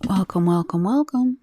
Welcome, welcome, welcome.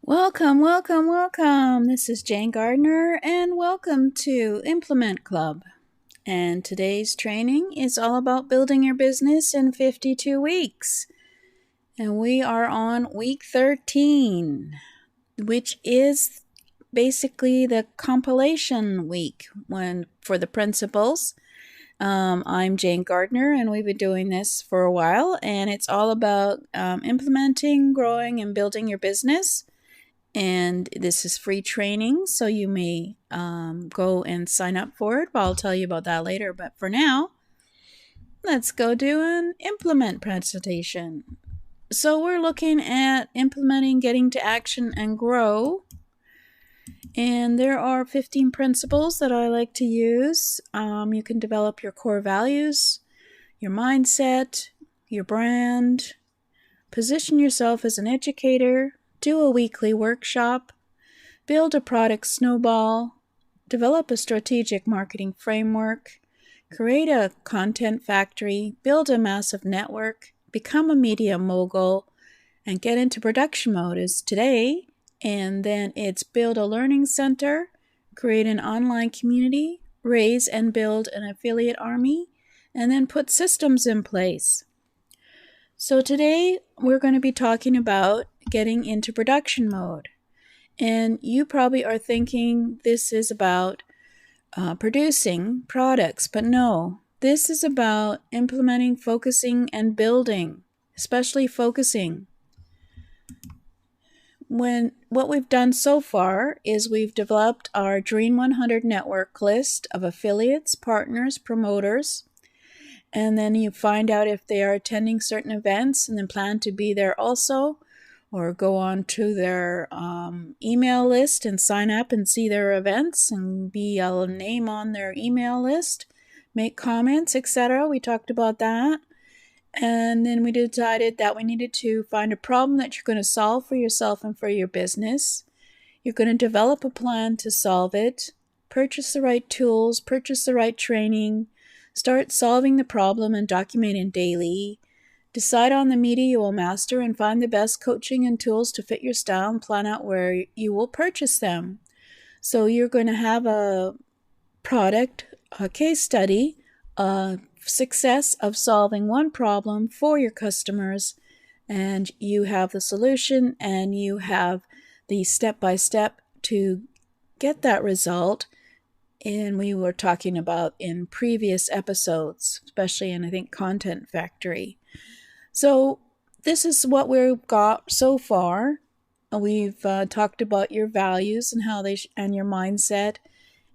Welcome, welcome, welcome. This is Jane Gardner, and welcome to Implement Club. And today's training is all about building your business in 52 weeks. And we are on week 13, which is basically the compilation week for the principles. I'm Jane Gardner, and we've been doing this for a while, and it's all about implementing, growing, and building your business. And this is free training, so you may go and sign up for it. But I'll tell you about that later. But for now, let's go do an implement presentation. So we're looking at implementing, getting to action, and grow. And there are 15 principles that I like to use. You can develop your core values, your mindset, your brand, position yourself as an educator, do a weekly workshop, build a product snowball, develop a strategic marketing framework, create a content factory, build a massive network, become a media mogul, and get into production mode is today. And then it's build a learning center, create an online community, raise and build an affiliate army, and then put systems in place. So today we're going to be talking about getting into production mode. And you probably are thinking this is about producing products, but no, this is about implementing, focusing, and building, especially focusing. What we've done so far is we've developed our Dream 100 network list of affiliates, partners, promoters, and then you find out if they are attending certain events and then plan to be there also, or go on to their email list and sign up and see their events and be a name on their email list, make comments, etc. We talked about that. And then we decided that we needed to find a problem that you're going to solve for yourself and for your business. You're going to develop a plan to solve it, purchase the right tools, purchase the right training, start solving the problem and documenting daily. Decide on the media you will master and find the best coaching and tools to fit your style and plan out where you will purchase them. So you're going to have a product, a case study, a success of solving one problem for your customers, and you have the solution and you have the step-by-step to get that result. And we were talking about in previous episodes, especially in, I think, Content Factory. So this is what we've got so far. We've talked about your values and how they and your mindset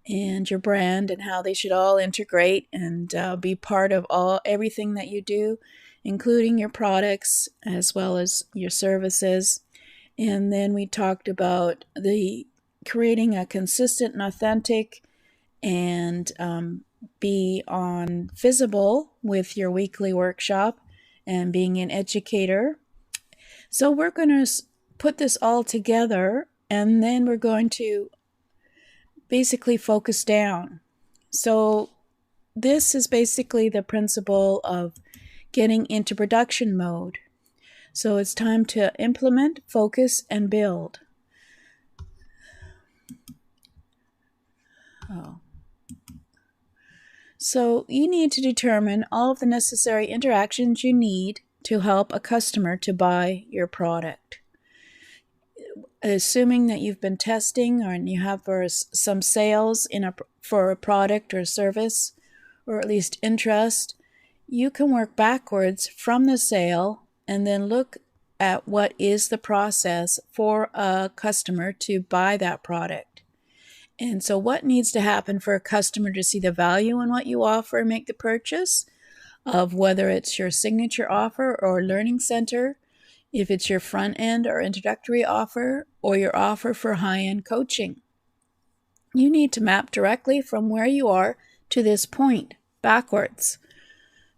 and your brand and how they should all integrate and be part of everything that you do, including your products as well as your services. And then we talked about creating a consistent and authentic and be visible with your weekly workshop and being an educator. So we're going to put this all together, and then we're going to basically focus down. So this is basically the principle of getting into production mode. So it's time to implement, focus, and build. So you need to determine all of the necessary interactions you need to help a customer to buy your product. Assuming that you've been testing or you have some sales for a product or service, or at least interest, you can work backwards from the sale and then look at what is the process for a customer to buy that product. And so what needs to happen for a customer to see the value in what you offer and make the purchase of whether it's your signature offer or learning center, if it's your front end or introductory offer, or your offer for high-end coaching. You need to map directly from where you are to this point, backwards.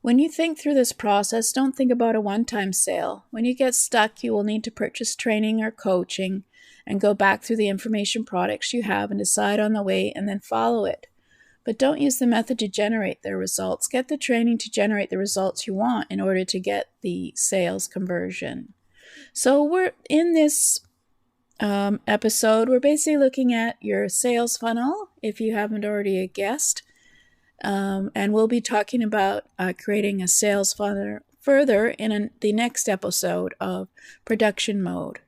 When you think through this process, don't think about a one-time sale. When you get stuck, you will need to purchase training or coaching and go back through the information products you have and decide on the way and then follow it. But don't use the method to generate the results. Get the training to generate the results you want in order to get the sales conversion. So we're in this episode, we're basically looking at your sales funnel, if you haven't already guessed. And we'll be talking about creating a sales funnel further in the next episode of production mode.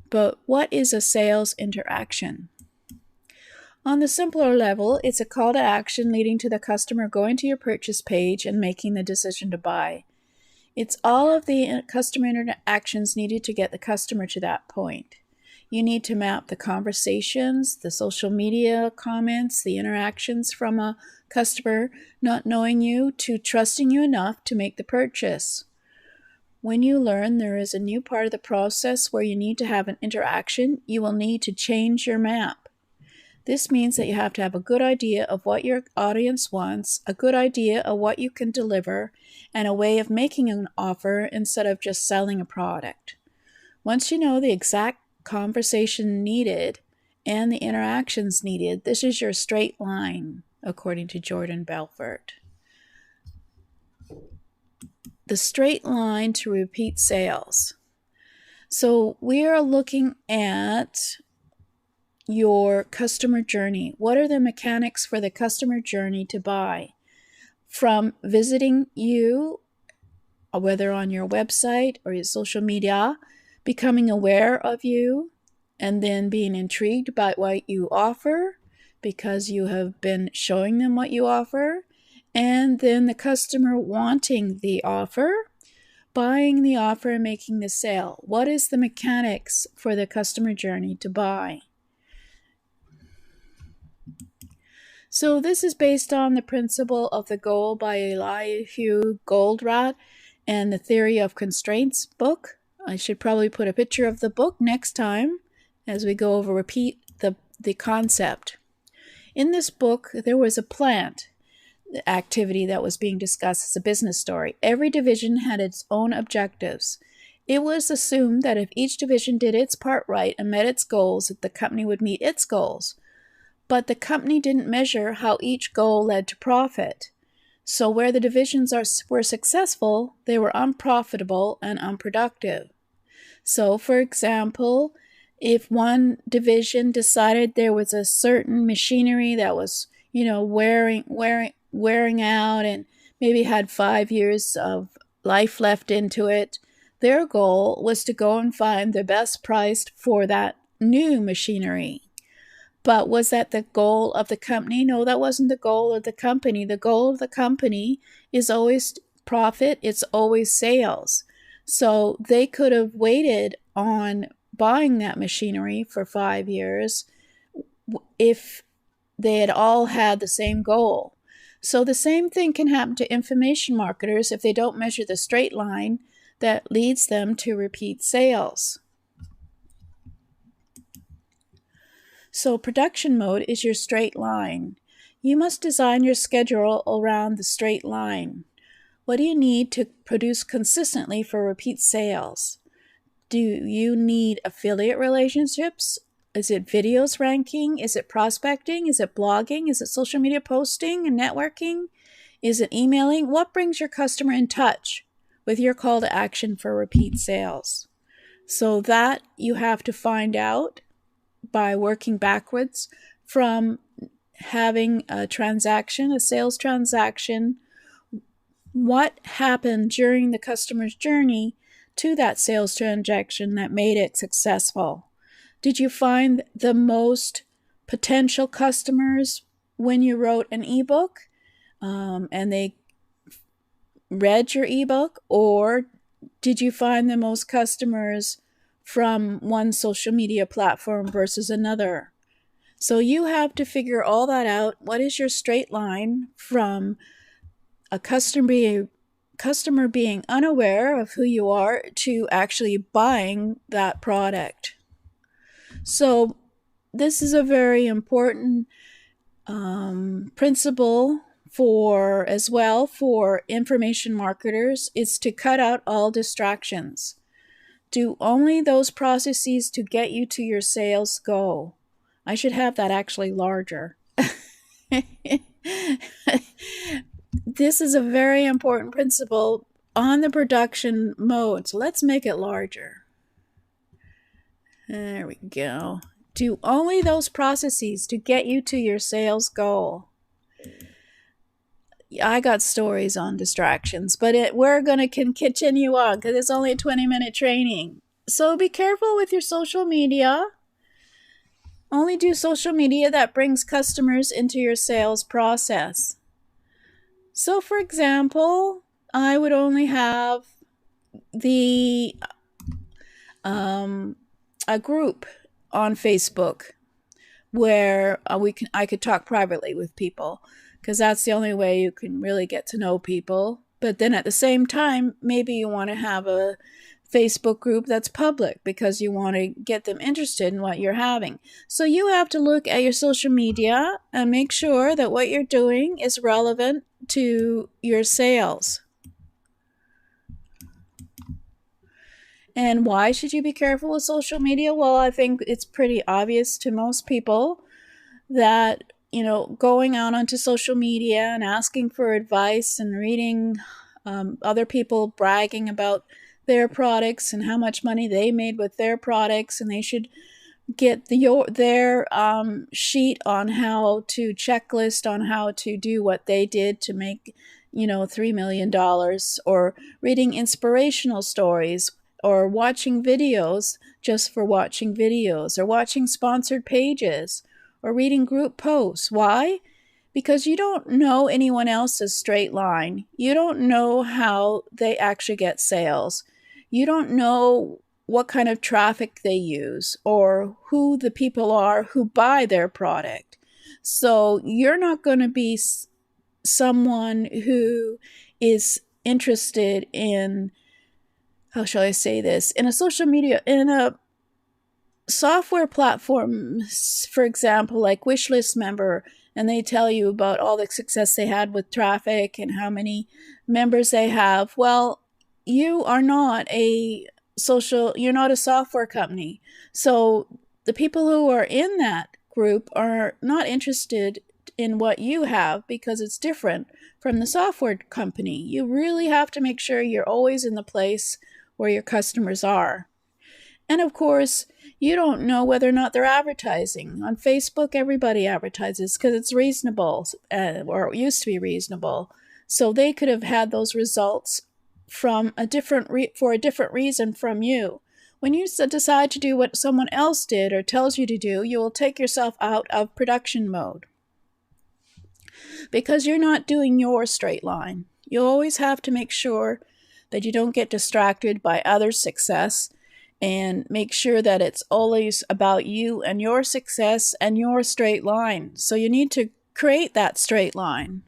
But what is a sales interaction? On the simpler level, it's a call to action leading to the customer going to your purchase page and making the decision to buy. It's all of the customer interactions needed to get the customer to that point. You need to map the conversations, the social media comments, the interactions from a customer not knowing you to trusting you enough to make the purchase. When you learn there is a new part of the process where you need to have an interaction, you will need to change your map. This means that you have to have a good idea of what your audience wants, a good idea of what you can deliver, and a way of making an offer instead of just selling a product. Once you know the exact conversation needed and the interactions needed, this is your straight line, according to Jordan Belfort. The straight line to repeat sales. So we are looking at your customer journey. What are the mechanics for the customer journey to buy? From visiting you, whether on your website or your social media, becoming aware of you, and then being intrigued by what you offer because you have been showing them what you offer, and then the customer wanting the offer, buying the offer, and making the sale. What is the mechanics for the customer journey to buy? So this is based on the principle of the goal by Elihu Goldratt and the Theory of Constraints book. I should probably put a picture of the book next time as we go over, repeat the concept. In this book, there was a plant activity that was being discussed as a business story. Every division had its own objectives. It was assumed that if each division did its part right and met its goals, that the company would meet its goals. But the company didn't measure how each goal led to profit. So where the divisions were successful, they were unprofitable and unproductive. So, for example, if one division decided there was a certain machinery that was, wearing out and maybe had 5 years of life left into it, their goal was to go and find the best price for that new machinery. But was that the goal of the company? No, that wasn't the goal of the company. The goal of the company is always profit. It's always sales. So they could have waited on buying that machinery for 5 years if they had all had the same goal. So the same thing can happen to information marketers if they don't measure the straight line that leads them to repeat sales. So production mode is your straight line. You must design your schedule around the straight line. What do you need to produce consistently for repeat sales? Do you need affiliate relationships? Is it videos ranking? Is it prospecting? Is it blogging? Is it social media posting and networking? Is it emailing? What brings your customer in touch with your call to action for repeat sales? So that you have to find out by working backwards from having a transaction, a sales transaction. What happened during the customer's journey to that sales transaction that made it successful? Did you find the most potential customers when you wrote an ebook and they read your ebook? Or did you find the most customers from one social media platform versus another? So you have to figure all that out. What is your straight line from a customer being unaware of who you are to actually buying that product? So this is a very important principle for information marketers, is to cut out all distractions. Do only those processes to get you to your sales goal. I should have that actually larger. This is a very important principle on the production mode. So let's make it larger. There we go. Do only those processes to get you to your sales goal. I got stories on distractions, but we're going to continue on because it's only a 20-minute training. So be careful with your social media. Only do social media that brings customers into your sales process. So, for example, I would only have a group on Facebook where I could talk privately with people, because that's the only way you can really get to know people. But then at the same time, maybe you want to have a Facebook group that's public because you want to get them interested in what you're having. So you have to look at your social media and make sure that what you're doing is relevant to your sales. And why should you be careful with social media? Well, I think it's pretty obvious to most people that, going out onto social media and asking for advice and reading other people bragging about their products and how much money they made with their products, and they should get their sheet on how to checklist on how to do what they did to make $3 million, or reading inspirational stories, or watching videos just for watching videos, or watching sponsored pages, or reading group posts. Why? Because you don't know anyone else's straight line. You don't know how they actually get sales. You don't know what kind of traffic they use or who the people are who buy their product. So you're not going to be someone who is interested in, how shall I say this, in a software platform, for example, like Wishlist Member, and they tell you about all the success they had with traffic and how many members they have. Well, you're not a software company. So the people who are in that group are not interested in what you have because it's different from the software company. You really have to make sure you're always in the place where your customers are. And of course, you don't know whether or not they're advertising. On Facebook, everybody advertises because it's reasonable, or it used to be reasonable. So they could have had those results from for a different reason from you. When you decide to do what someone else did or tells you to do, you will take yourself out of production mode because you're not doing your straight line. You always have to make sure that you don't get distracted by others' success, and make sure that it's always about you and your success and your straight line. So you need to create that straight line.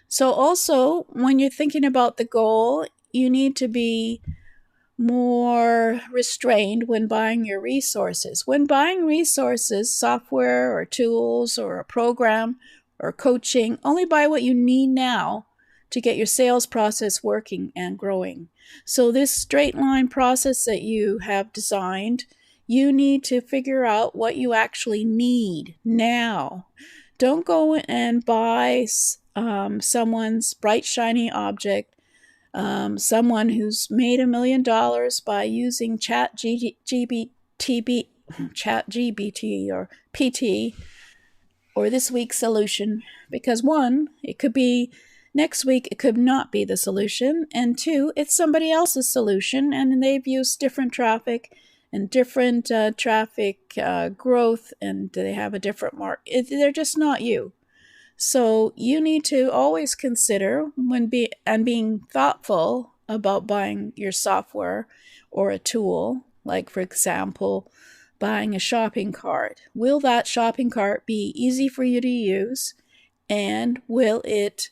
So also, when you're thinking about the goal, you need to be more restrained when buying your resources. When buying resources, software or tools or a program or coaching, only buy what you need now to get your sales process working and growing. So this straight line process that you have designed, you need to figure out what you actually need now. Don't go and buy someone's bright, shiny object, someone who's made $1 million by using ChatGPT or PT, or this week's solution, because one, it could be next week, it could not be the solution, and two, it's somebody else's solution, and they've used different traffic and different traffic growth, and they have a different market. They're just not you. So you need to always consider being thoughtful about buying your software or a tool, like for example, buying a shopping cart. Will that shopping cart be easy for you to use, and will it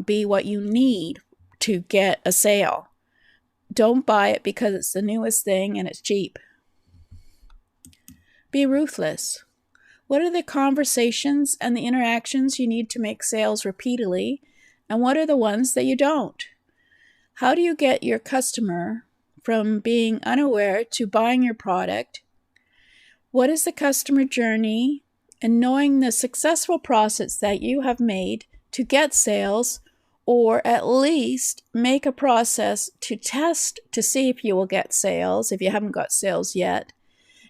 be what you need to get a sale? Don't buy it because it's the newest thing and it's cheap. Be ruthless. What are the conversations and the interactions you need to make sales repeatedly, and what are the ones that you don't? How do you get your customer from being unaware to buying your product? What is the customer journey? And knowing the successful process that you have made to get sales, or at least make a process to test to see if you will get sales if you haven't got sales yet.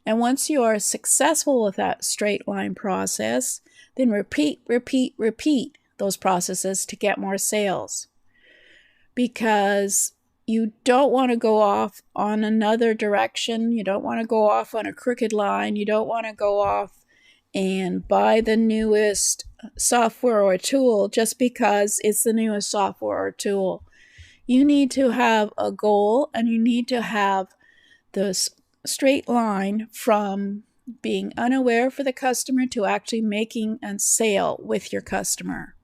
And once you are successful with that straight line process, then repeat those processes to get more sales. Because you don't want to go off on another direction. You don't want to go off on a crooked line. You don't want to go off and buy the newest software or tool just because it's the newest software or tool. You need to have a goal, and you need to have the straight line from being unaware for the customer to actually making a sale with your customer.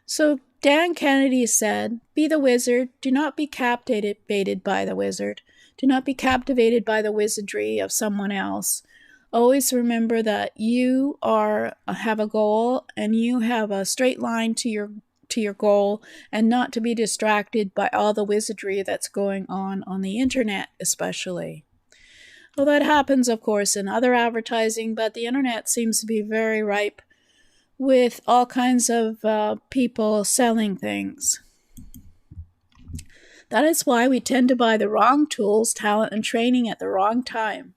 So Dan Kennedy said, "Be the wizard. Do not be captivated by the wizard. Do not be captivated by the wizardry of someone else. Always remember that you have a goal, and you have a straight line to your goal, and not to be distracted by all the wizardry that's going on the internet especially." Well, that happens, of course, in other advertising, but the internet seems to be very ripe with all kinds of people selling things. That is why we tend to buy the wrong tools, talent, and training at the wrong time.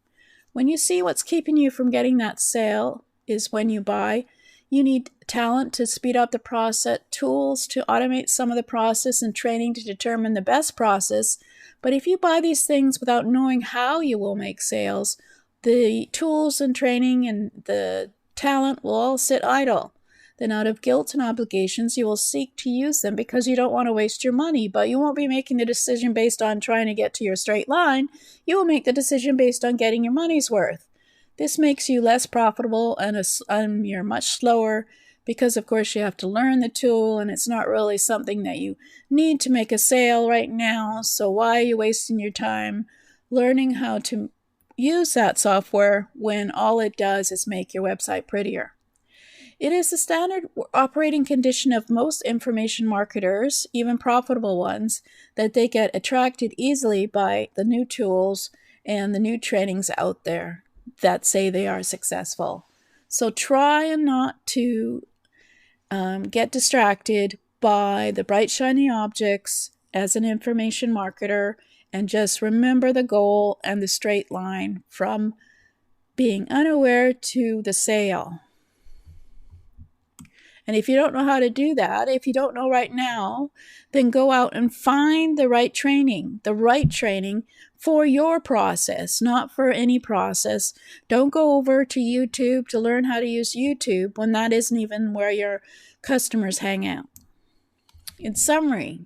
When you see what's keeping you from getting that sale is when you buy, you need talent to speed up the process, tools to automate some of the process, and training to determine the best process. But if you buy these things without knowing how you will make sales, the tools and training and the talent will all sit idle. Then out of guilt and obligations, you will seek to use them because you don't want to waste your money, but you won't be making the decision based on trying to get to your straight line. You will make the decision based on getting your money's worth. This makes you less profitable, and you're much slower because, of course, you have to learn the tool, and it's not really something that you need to make a sale right now. So why are you wasting your time learning how to use that software when all it does is make your website prettier? It is the standard operating condition of most information marketers, even profitable ones, that they get attracted easily by the new tools and the new trainings out there that say they are successful. So try and not to get distracted by the bright, shiny objects as an information marketer, and just remember the goal and the straight line from being unaware to the sale. And if you don't know how to do that, if you don't know right now, then go out and find the right training for your process, not for any process. Don't go over to YouTube to learn how to use YouTube when that isn't even where your customers hang out. In summary,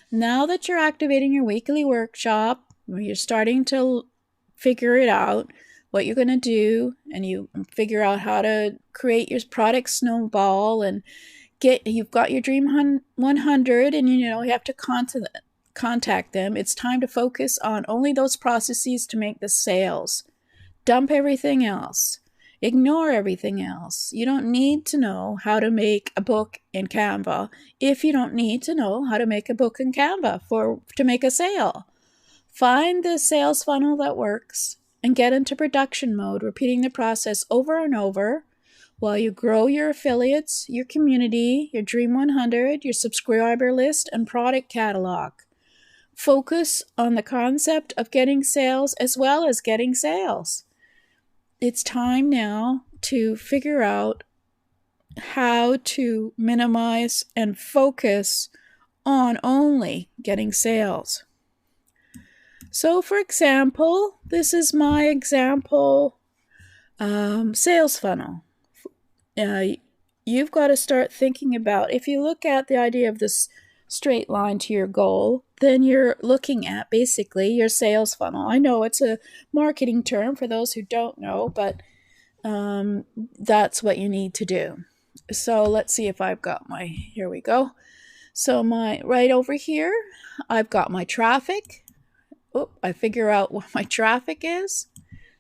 now that you're activating your weekly workshop, you're starting to figure it out, what you're going to do, and you figure out how to create your product snowball, and you've got your Dream 100, and you have to contact them. It's time to focus on only those processes to make the sales. Dump everything else. Ignore everything else. You don't need to know how to make a book in Canva if you don't need to know how to make a book in Canva to make a sale. Find the sales funnel that works and get into production mode, repeating the process over and over while you grow your affiliates, your community, your Dream 100, your subscriber list, and product catalog. Focus on the concept of getting sales as well as getting sales. It's time now to figure out how to minimize and focus on only getting sales. So, for example, this is my example sales funnel. You've got to start thinking about, if you look at the idea of this straight line to your goal, then you're looking at basically your sales funnel. I know it's a marketing term for those who don't know, but that's what you need to do. So let's see if I've got here we go. So right over here, I've got my traffic. I figure out what my traffic is.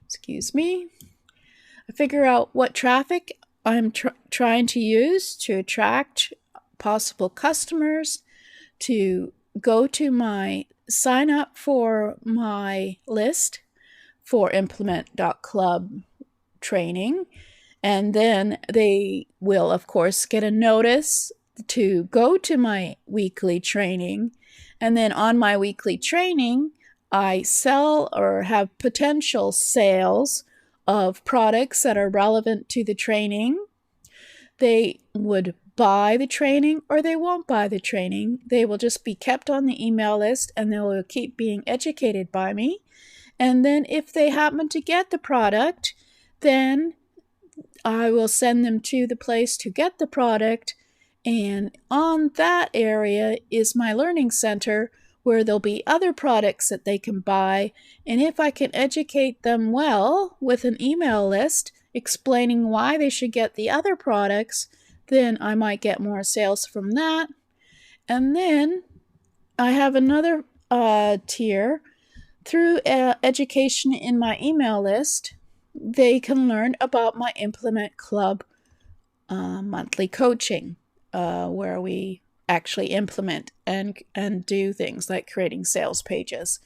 Excuse me. I figure out what traffic I'm trying to use to attract possible customers to go to sign up for my list for Implement.club training. And then they will, of course, get a notice to go to my weekly training. And then on my weekly training, I sell or have potential sales of products that are relevant to the training. They would buy the training or they won't buy the training. They will just be kept on the email list and they will keep being educated by me. And then if they happen to get the product, then I will send them to the place to get the product. And on that area is my learning center where there'll be other products that they can buy. And if I can educate them well with an email list explaining why they should get the other products, then I might get more sales from that. And then I have another tier. Through education in my email list, they can learn about my Implement Club monthly coaching, where we actually implement and do things like creating sales pages.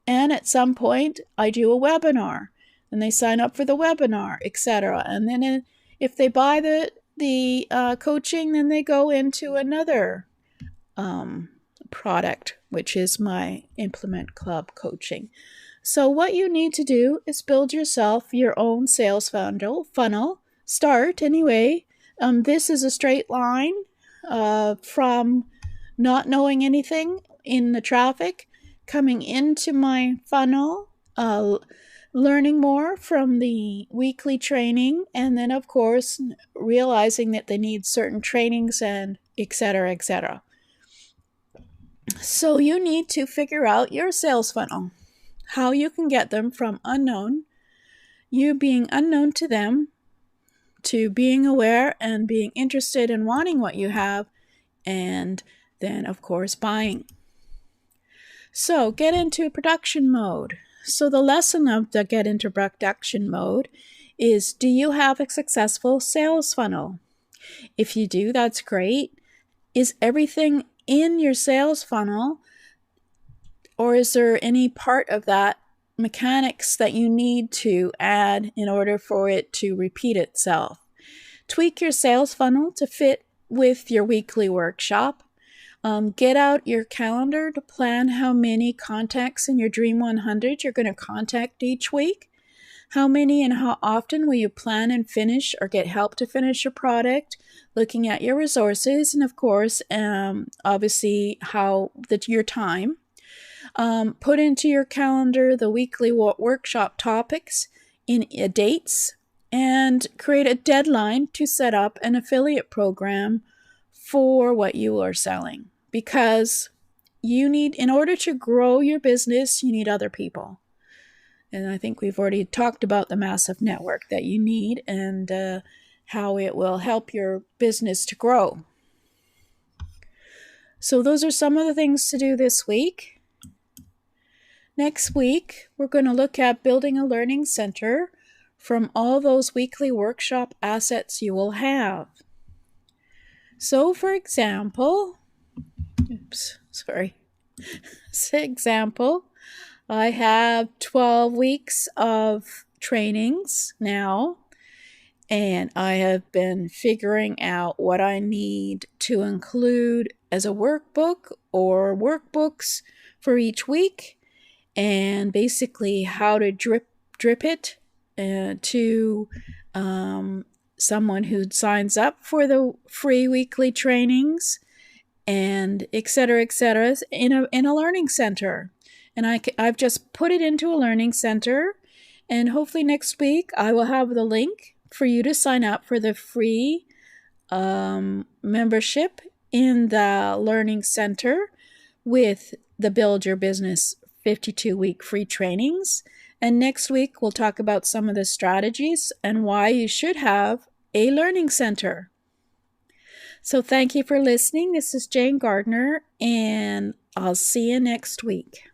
And at some point, I do a webinar, and they sign up for the webinar, etc. And then if they buy the coaching, then they go into another product, which is my Implement Club coaching. So what you need to do is build yourself your own sales funnel. Start anyway. This is a straight line from not knowing anything in the traffic, coming into my funnel, learning more from the weekly training, and then of course realizing that they need certain trainings and etc., etc. So you need to figure out your sales funnel, how you can get them from unknown, you being unknown to them, to being aware and being interested in wanting what you have, and then of course buying. So get into production mode. So the lesson of the get into production mode is, do you have a successful sales funnel? If you do, that's great. Is everything in your sales funnel, or is there any part of that mechanics that you need to add in order for it to repeat itself? Tweak your sales funnel to fit with your weekly workshop. Get out your calendar to plan how many contacts in your Dream 100 you're going to contact each week. How many and how often will you plan and finish or get help to finish your product? Looking at your resources and, of course, obviously your time. Put into your calendar the weekly workshop topics in dates, and create a deadline to set up an affiliate program for what you are selling. Because in order to grow your business, you need other people. And I think we've already talked about the massive network that you need and how it will help your business to grow. So those are some of the things to do this week. Next week, we're going to look at building a learning center from all those weekly workshop assets you will have. So for example, I have 12 weeks of trainings now, and I have been figuring out what I need to include as a workbook or workbooks for each week, and basically how to drip it to someone who signs up for the free weekly trainings, and etc., in a learning center. And I've just put it into a learning center, and hopefully next week I will have the link for you to sign up for the free membership in the learning center with the Build Your Business 52-week free trainings. And next week we'll talk about some of the strategies and why you should have a learning center. So thank you for listening. This is Jane Gardner, and I'll see you next week.